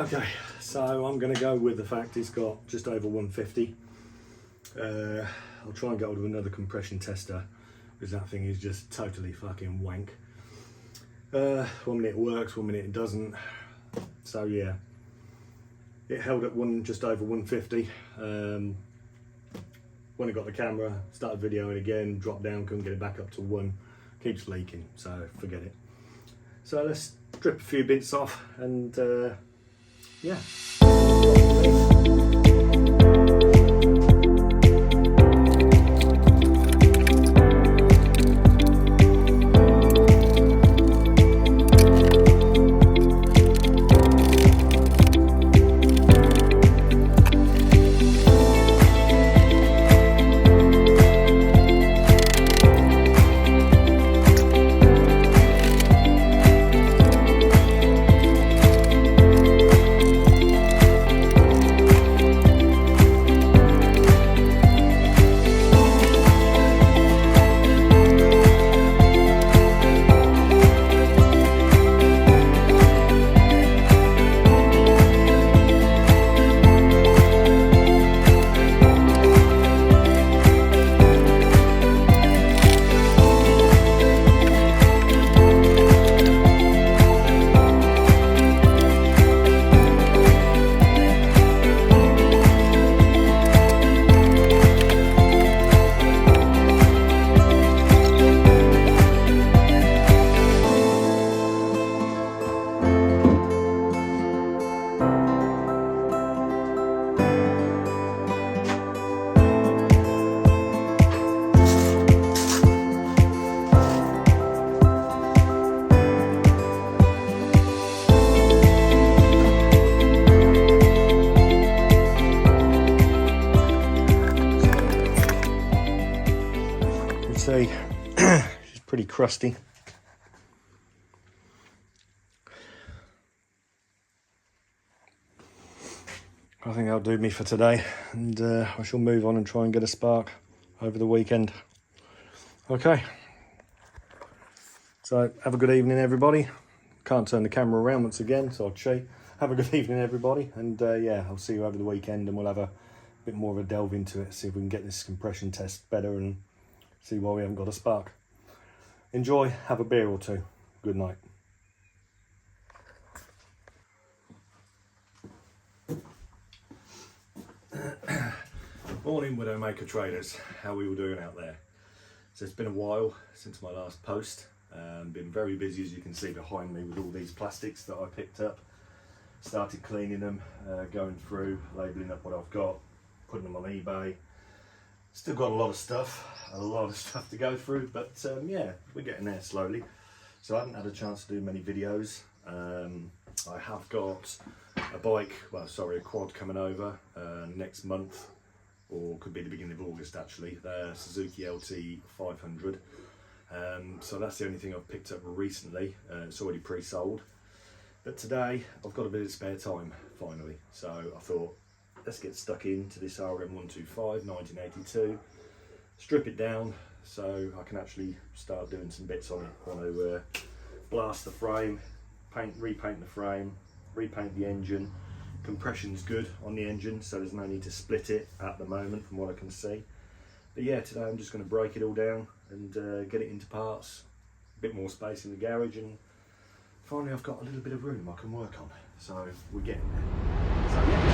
Okay, so I'm going to go with the fact it's got just over 150. I'll try and get hold of another compression tester because that thing is just totally fucking wank. 1 minute it works, 1 minute it doesn't. So yeah, it held at just over 150. When I got the camera, started videoing again, dropped down, couldn't get it back up to 1. Keeps leaking, so forget it. So let's strip a few bits off and yeah. See, she's pretty crusty. I think that'll do me for today, and I shall move on and try and get a spark over the weekend. Okay, so have a good evening everybody. Can't turn the camera around once again, so I'll cheat. Have a good evening everybody, and yeah, I'll see you over the weekend and we'll have a bit more of a delve into it, see if we can get this compression test better and see why we haven't got a spark. Enjoy, have a beer or two. Good night. Morning Widowmaker traders, how are we all doing out there? So it's been a while since my last post. Been very busy, as you can see behind me, with all these plastics that I picked up. Started cleaning them, going through, labelling up what I've got, putting them on eBay. Still got a lot of stuff to go through, but yeah, we're getting there slowly. So I haven't had a chance to do many videos. I have got a quad coming over next month, or could be the beginning of August actually, the Suzuki LT 500. So that's the only thing I've picked up recently. It's already pre-sold. But today I've got a bit of spare time finally, so I thought, let's get stuck into this RM125 1982, strip it down so I can actually start doing some bits on it. I want to blast the frame, repaint the frame, repaint the engine. Compression's good on the engine, so there's no need to split it at the moment from what I can see. But yeah, today I'm just going to break it all down and get it into parts, a bit more space in the garage, and finally I've got a little bit of room I can work on. So we're getting there. So yeah.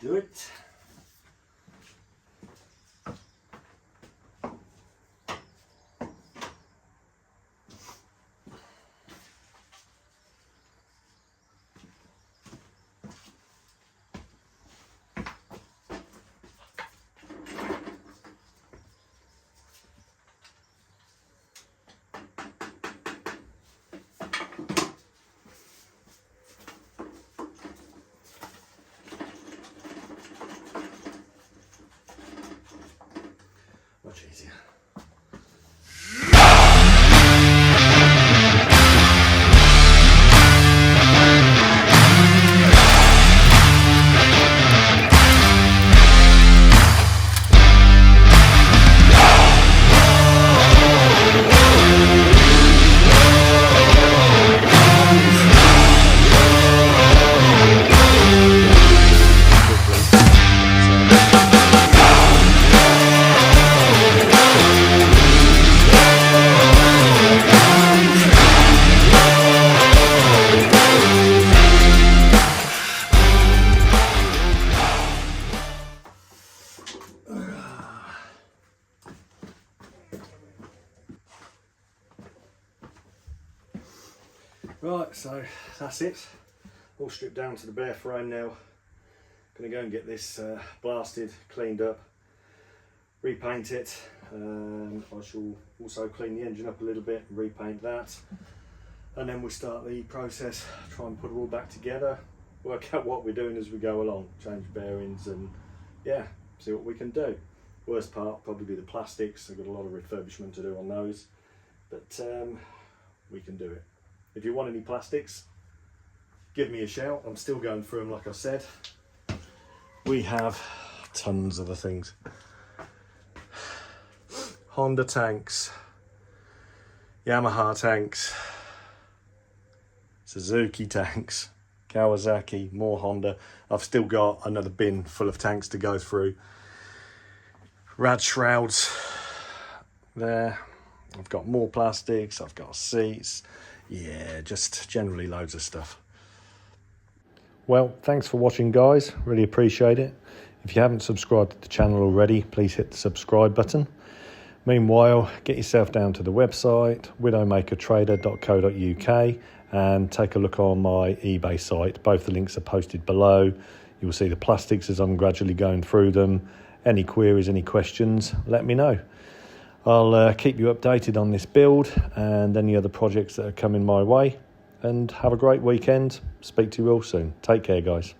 do it. Much easier. Right, so that's it. All stripped down to the bare frame now. Gonna go and get this blasted, cleaned up, repaint it. I shall also clean the engine up a little bit, repaint that, and then we'll start the process, try and put it all back together, work out what we're doing as we go along, change bearings, and yeah, see what we can do. Worst part probably be the plastics. I've got a lot of refurbishment to do on those, but we can do it. If you want any plastics, give me a shout. I'm still going through them, like I said. We have tons of the things. Honda tanks, Yamaha tanks, Suzuki tanks, Kawasaki, more Honda. I've still got another bin full of tanks to go through. Rad shrouds there. I've got more plastics, I've got seats. Yeah, just generally loads of stuff. Well, thanks for watching, guys. Really appreciate it. If you haven't subscribed to the channel already, please hit the subscribe button. Meanwhile, get yourself down to the website, widowmakertrader.co.uk, and take a look on my eBay site. Both the links are posted below. You will see the plastics as I'm gradually going through them. Any queries, any questions, let me know. I'll keep you updated on this build and any other projects that are coming my way. And have a great weekend. Speak to you all soon. Take care, guys.